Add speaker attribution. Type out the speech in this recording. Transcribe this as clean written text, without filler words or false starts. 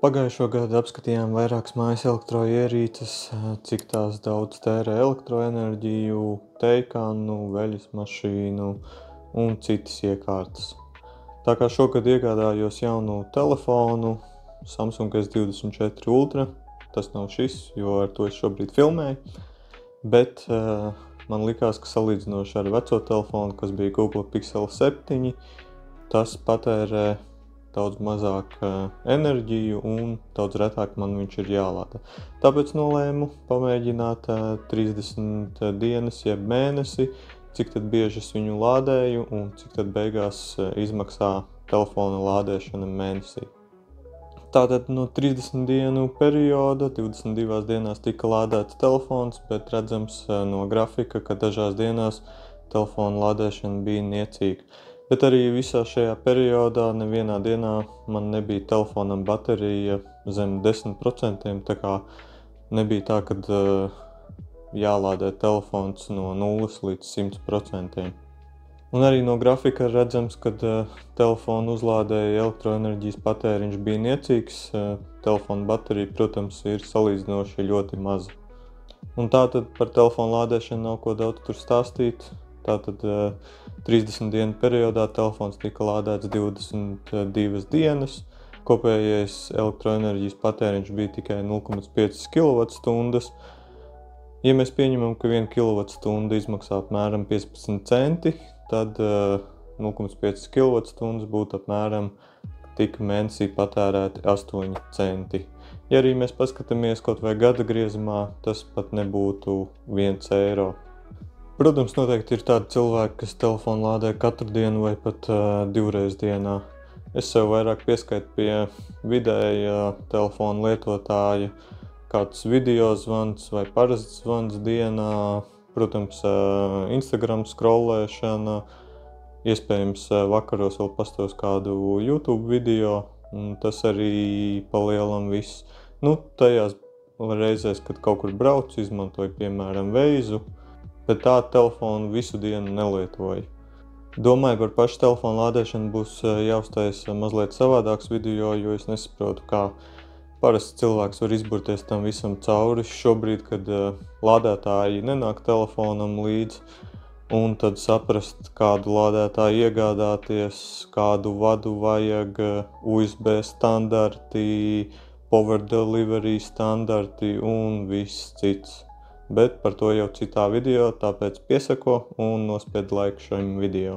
Speaker 1: Pagājušo gadu apskatījām vairākas mājas elektroierīces, cik tās daudz tērē elektroenerģiju, teikanu, veļas mašīnu un citas iekārtas. Tā kā šogad iegādājos jaunu telefonu Samsung S24 Ultra, tas nav šis, jo ar to es šobrīd filmēju, bet man likās, ka salīdzinoši ar veco telefonu, kas bija Google Pixel 7, tas patērē daudz mazāk enerģiju un daudz retāk man viņš ir jālāda. Tāpēc nolēmu pamēģināt 30 dienas jeb mēnesi, cik tad bieži es viņu lādēju un cik tad beigās izmaksā telefona lādēšana mēnesī. Tātad no 30 dienu perioda 22 dienās tika lādēts telefons, bet redzams no grafika, ka dažās dienās telefona lādēšana bija niecīga. Bet arī visā šajā periodā nevienā dienā man nebija telefonam baterija zem 10%, tā kā nebija tā, kad jālādē telefons no 0 līdz 100%. Un arī no grafika redzams, kad telefonu uzlādēja elektroenerģijas patēriņš bija niecīgs, telefona baterija, protams, ir salīdzinoši ļoti maza. Un tātad par telefonu lādēšanu nav ko daudz tur stāstīt. Tātad 30 dienu periodā telefons tika lādēts 22 dienas, kopējais elektroenerģijas patēriņš bija tikai 0,5 kWh. Ja mēs pieņemam, ka 1 kWh izmaksā apmēram 15 centi, tad 0,5 kWh būtu apmēram tika mēnesī patērēti 8 centi. Ja arī mēs paskatāmies kaut vai gada griezumā, tas pat nebūtu 1 eiro. Protams, noteikti ir tādi cilvēki, kas telefonu lādē katru dienu vai pat 2 reizes dienā. Es sev vairāk pieskaitu pie vidēja telefona lietotāja, kāds video zvans vai parasts zvans dienā, protams, Instagram scrollēšana, iespējams vakaros vēl pastos kādu YouTube video, tas arī palielam viss. Tajās reizēs, kad kaut kur braucu, izmantoju piemēram Veizu, bet tā telefonu visu dienu nelietoju. Domāju, par pašu telefonu lādēšanu būs jāuztaisa mazliet savādāks video, jo es nesaprotu, kā parasts cilvēks var izburties tam visam cauri šobrīd, kad lādētāji nenāk telefonam līdzi, un tad saprast, kādu lādētāju iegādāties, kādu vadu vajag, USB standarti, Power Delivery standarti un viss cits. Bet par to jau citā video, tāpēc piesako un nospied laiku šim video.